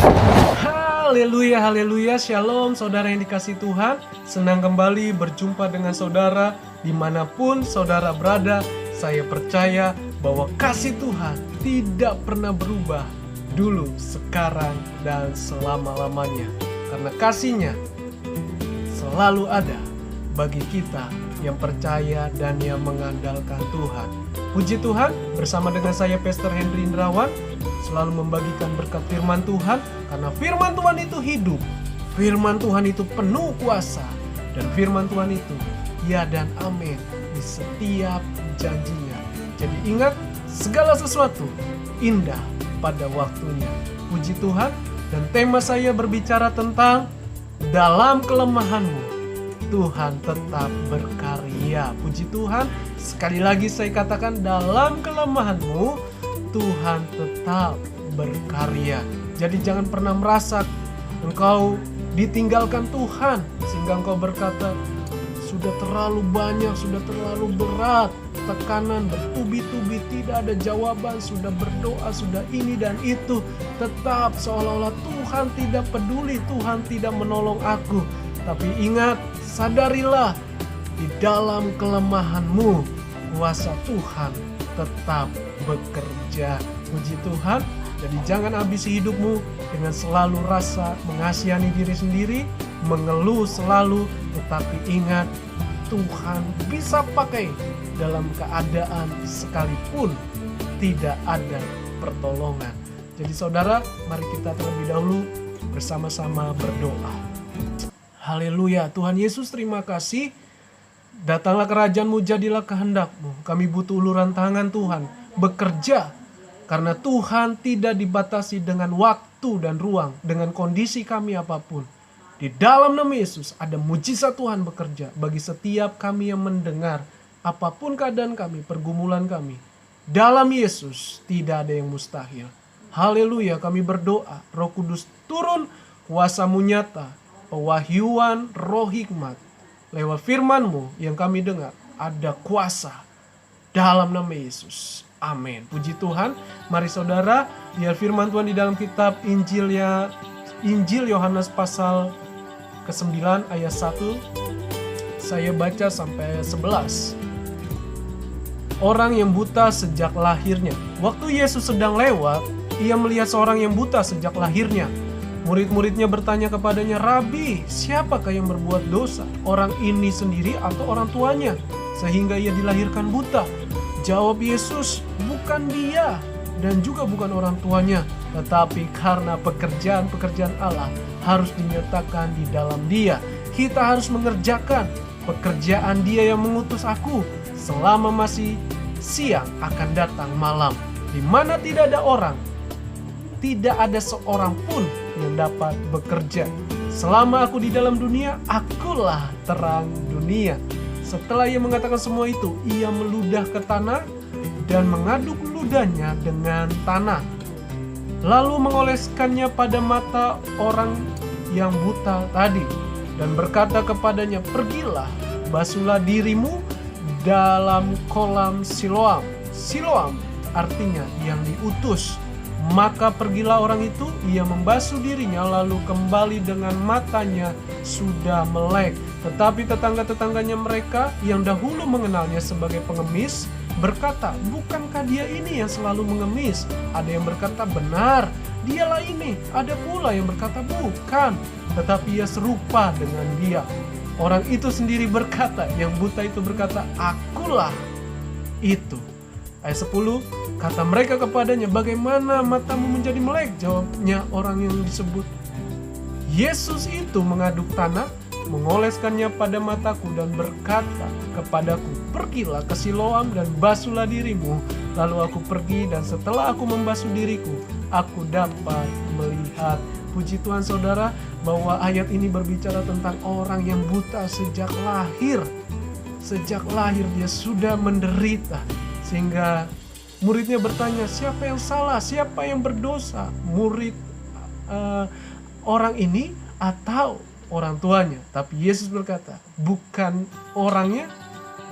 Haleluya, haleluya, shalom saudara yang dikasihi Tuhan. Senang kembali berjumpa dengan saudara dimanapun saudara berada. Saya percaya bahwa kasih Tuhan tidak pernah berubah dulu, sekarang, dan selama-lamanya. Karena kasih-Nya selalu ada bagi kita yang percaya dan yang mengandalkan Tuhan. Puji Tuhan, bersama dengan saya Pastor Henry Indrawan selalu membagikan berkat firman Tuhan, karena firman Tuhan itu hidup, firman Tuhan itu penuh kuasa, dan firman Tuhan itu ya dan amin di setiap janjinya. Jadi ingat, segala sesuatu indah pada waktunya. Puji Tuhan, dan tema saya berbicara tentang dalam kelemahanmu Tuhan tetap berkarya. Puji Tuhan, sekali lagi saya katakan, dalam kelemahanmu Tuhan tetap berkarya. Jadi jangan pernah merasa engkau ditinggalkan Tuhan sehingga engkau berkata, sudah terlalu banyak, sudah terlalu berat, tekanan bertubi-tubi, tidak ada jawaban, sudah berdoa, sudah ini dan itu, tetap seolah-olah Tuhan tidak peduli, Tuhan tidak menolong aku. Tapi ingat, sadarilah, di dalam kelemahanmu kuasa Tuhan tetap bekerja. Puji Tuhan. Jadi jangan habisi hidupmu dengan selalu rasa mengasihani diri sendiri, mengeluh selalu, tetapi ingat, Tuhan bisa pakai dalam keadaan sekalipun tidak ada pertolongan. Jadi saudara, mari kita terlebih dahulu bersama-sama berdoa. Haleluya, Tuhan Yesus, terima kasih. Datanglah kerajaan-Mu, jadilah kehendak-Mu. Kami butuh uluran tangan Tuhan, bekerja. Karena Tuhan tidak dibatasi dengan waktu dan ruang, dengan kondisi kami apapun. Di dalam nama Yesus ada mujizat Tuhan bekerja bagi setiap kami yang mendengar. Apapun keadaan kami, pergumulan kami, dalam Yesus tidak ada yang mustahil. Haleluya, kami berdoa, Roh Kudus turun, kuasa-Mu nyata, pewahyuan roh hikmat lewat firman-Mu yang kami dengar, ada kuasa dalam nama Yesus. Amin. Puji Tuhan. Mari saudara, lihat firman Tuhan di dalam kitab Injil Yohanes pasal ke-9 ayat 1. Saya baca sampai ayat 11. Orang yang buta sejak lahirnya. Waktu Yesus sedang lewat, ia melihat seorang yang buta sejak lahirnya. Murid-muridnya bertanya kepadanya, "Rabi, siapakah yang berbuat dosa? Orang ini sendiri atau orang tuanya? Sehingga ia dilahirkan buta?" Jawab Yesus, "Bukan dia dan juga bukan orang tuanya, tetapi karena pekerjaan-pekerjaan Allah harus dinyatakan di dalam dia. Kita harus mengerjakan pekerjaan Dia yang mengutus aku. Selama masih siang akan datang malam, di mana tidak ada orang, tidak ada seorang pun yang dapat bekerja. Selama aku di dalam dunia, akulah terang dunia." Setelah ia mengatakan semua itu, ia meludah ke tanah dan mengaduk ludahnya dengan tanah. Lalu mengoleskannya pada mata orang yang buta tadi dan berkata kepadanya, "Pergilah, basuhlah dirimu dalam kolam Siloam." Siloam artinya yang diutus. Maka pergilah orang itu, ia membasuh dirinya lalu kembali dengan matanya sudah melek. Tetapi tetangga-tetangganya mereka yang dahulu mengenalnya sebagai pengemis berkata, "Bukankah dia ini yang selalu mengemis?" Ada yang berkata, "Benar, dialah ini." Ada pula yang berkata, "Bukan, tetapi ia serupa dengan dia." Orang itu sendiri berkata, yang buta itu berkata, "Akulah itu." Ayat 10, kata mereka kepadanya, "Bagaimana matamu menjadi melek?" Jawabnya orang yang disebut Yesus itu mengaduk tanah, mengoleskannya pada mataku dan berkata kepadaku, "Pergilah ke Siloam dan basuhlah dirimu." Lalu aku pergi dan setelah aku membasuh diriku, aku dapat melihat. Puji Tuhan saudara, bahwa ayat ini berbicara tentang orang yang buta sejak lahir. Sejak lahir dia sudah menderita. Sehingga muridnya bertanya, siapa yang salah, siapa yang berdosa? Orang ini atau orang tuanya? Tapi Yesus berkata, bukan orangnya,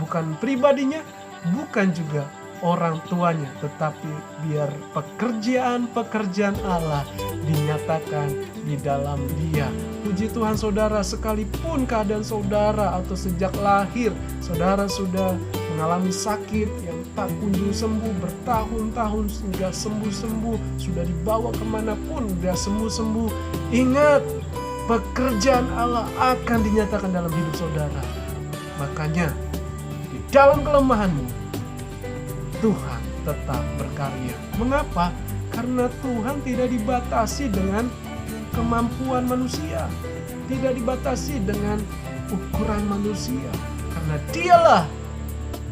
bukan pribadinya, bukan juga orang tuanya, tetapi biar pekerjaan Allah dinyatakan di dalam dia. Puji Tuhan saudara, sekalipun keadaan saudara atau sejak lahir saudara sudah mengalami sakit yang tak kunjung sembuh bertahun-tahun hingga sembuh-sembuh, sudah dibawa kemanapun sudah sembuh-sembuh, ingat pekerjaan Allah akan dinyatakan dalam hidup saudara. Makanya di dalam kelemahanmu Tuhan tetap berkarya. Mengapa? Karena Tuhan tidak dibatasi dengan kemampuan manusia, tidak dibatasi dengan ukuran manusia, karena Dialah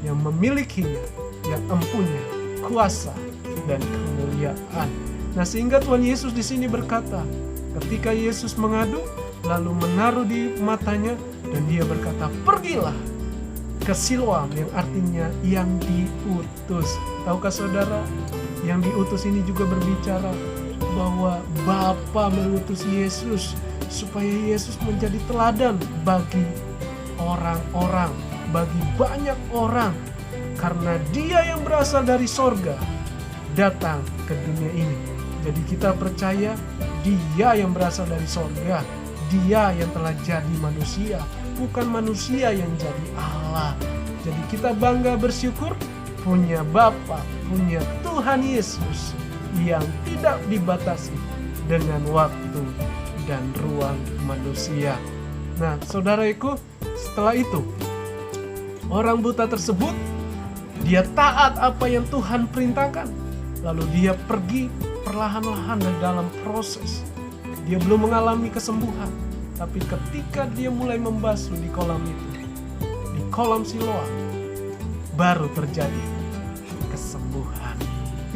yang memilikinya, yang empunya kuasa dan kemuliaan. Nah, sehingga Tuhan Yesus di sini berkata, ketika Yesus mengadu lalu menaruh di matanya dan dia berkata, pergilah ke Siloam, yang artinya yang diutus. Tahukah saudara, yang diutus ini juga berbicara bahwa Bapa mengutus Yesus supaya Yesus menjadi teladan bagi orang-orang, bagi banyak orang, karena Dia yang berasal dari sorga datang ke dunia ini. Jadi kita percaya Dia yang berasal dari sorga, Dia yang telah jadi manusia, bukan manusia yang jadi Allah. Jadi kita bangga bersyukur punya Bapa, punya Tuhan Yesus yang tidak dibatasi dengan waktu dan ruang manusia. Nah, saudaraku, setelah itu orang buta tersebut dia taat apa yang Tuhan perintahkan. Lalu dia pergi perlahan-lahan dan dalam proses. Dia belum mengalami kesembuhan, tapi ketika dia mulai membasuh di kolam itu, di kolam Siloam, baru terjadi kesembuhan.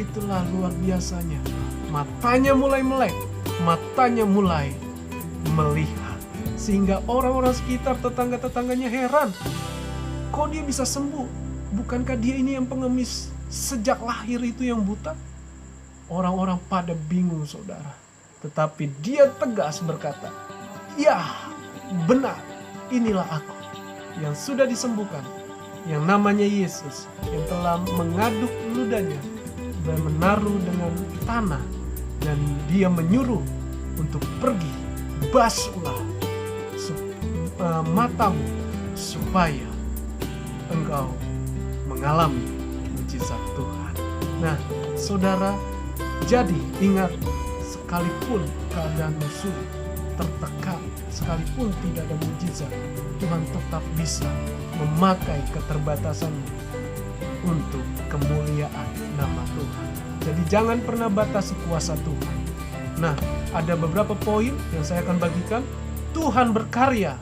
Itulah luar biasanya. Matanya mulai melek, matanya mulai melihat, sehingga orang-orang sekitar, tetangga-tetangganya heran. Kok dia bisa sembuh? Bukankah dia ini yang pengemis sejak lahir itu yang buta? Orang-orang pada bingung saudara. Tetapi dia tegas berkata, ya benar, inilah aku yang sudah disembuhkan, yang namanya Yesus, yang telah mengaduk ludahnya dan menaruh dengan tanah, dan dia menyuruh untuk pergi, basuhlah matamu supaya engkau mengalami mujizat Tuhan. Nah, saudara, jadi ingat, sekalipun keadaanmu sulit, tertekan, sekalipun tidak ada mujizat, Tuhan tetap bisa memakai keterbatasanmu untuk kemuliaan nama Tuhan. Jadi jangan pernah batasi kuasa Tuhan. Nah, ada beberapa poin yang saya akan bagikan. Tuhan berkarya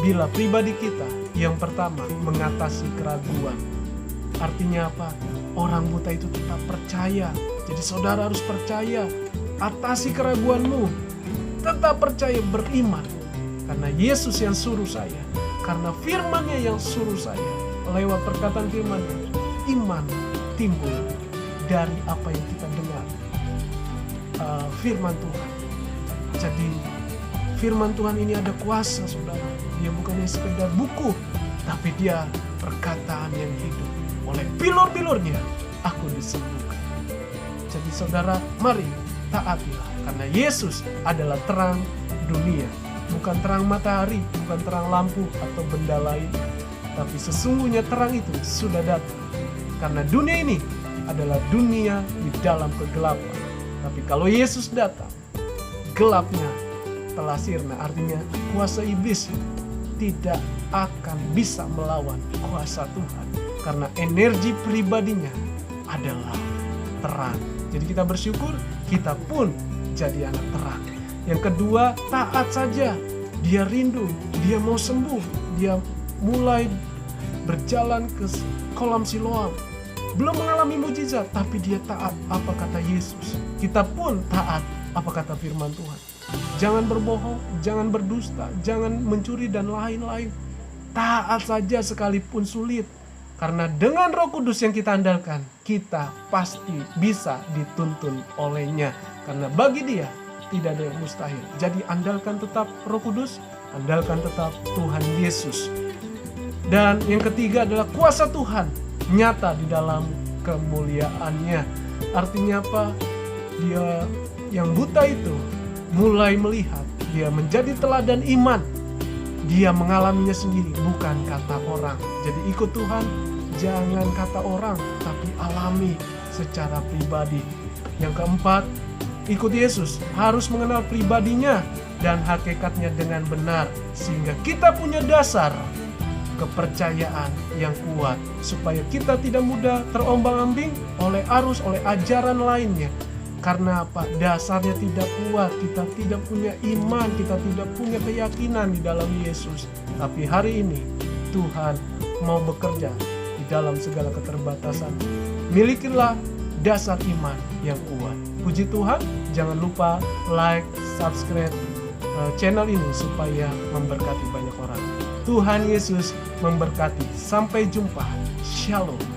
bila pribadi kita, yang pertama, mengatasi keraguan. Artinya apa? Orang buta itu tetap percaya. Jadi saudara harus percaya. Atasi keraguanmu. Tetap percaya, beriman. Karena Yesus yang suruh saya. Karena firman-Nya yang suruh saya. Lewat perkataan firman-Nya, iman timbul dari apa yang kita dengar. Firman Tuhan. Jadi firman Tuhan ini ada kuasa saudara. Dia bukannya sekedar buku, tapi dia perkataan yang hidup. Oleh bilur-bilurnya aku disembuhkan. Jadi saudara, mari taatilah, karena Yesus adalah terang dunia. Bukan terang matahari, bukan terang lampu atau benda lain, tapi sesungguhnya terang itu sudah datang. Karena dunia ini adalah dunia di dalam kegelapan. Tapi kalau Yesus datang, gelapnya telah sirna. Artinya kuasa iblis tidak akan bisa melawan kuasa Tuhan. Karena energi pribadinya adalah terang. Jadi kita bersyukur, kita pun jadi anak terang. Yang kedua, taat saja. Dia rindu, dia mau sembuh. Dia mulai berjalan ke kolam Siloam. Belum mengalami mujizat, tapi dia taat apa kata Yesus. Kita pun taat apa kata firman Tuhan. Jangan berbohong, jangan berdusta, jangan mencuri dan lain-lain. Taat saja sekalipun sulit. Karena dengan Roh Kudus yang kita andalkan, kita pasti bisa dituntun olehnya. Karena bagi Dia tidak ada yang mustahil. Jadi andalkan tetap Roh Kudus, andalkan tetap Tuhan Yesus. Dan yang ketiga adalah kuasa Tuhan nyata di dalam kemuliaannya. Artinya apa? Dia yang buta itu mulai melihat, dia menjadi teladan iman. Dia mengalaminya sendiri, bukan kata orang. Jadi ikut Tuhan, jangan kata orang, tapi alami secara pribadi. Yang keempat, ikut Yesus harus mengenal pribadinya dan hakikatnya dengan benar, sehingga kita punya dasar kepercayaan yang kuat, supaya kita tidak mudah terombang-ambing oleh arus, oleh ajaran lainnya. Karena apa? Dasarnya tidak kuat, kita tidak punya iman, kita tidak punya keyakinan di dalam Yesus. Tapi hari ini Tuhan mau bekerja di dalam segala keterbatasan. Milikilah dasar iman yang kuat. Puji Tuhan, jangan lupa like, subscribe channel ini supaya memberkati banyak orang. Tuhan Yesus memberkati. Sampai jumpa. Shalom.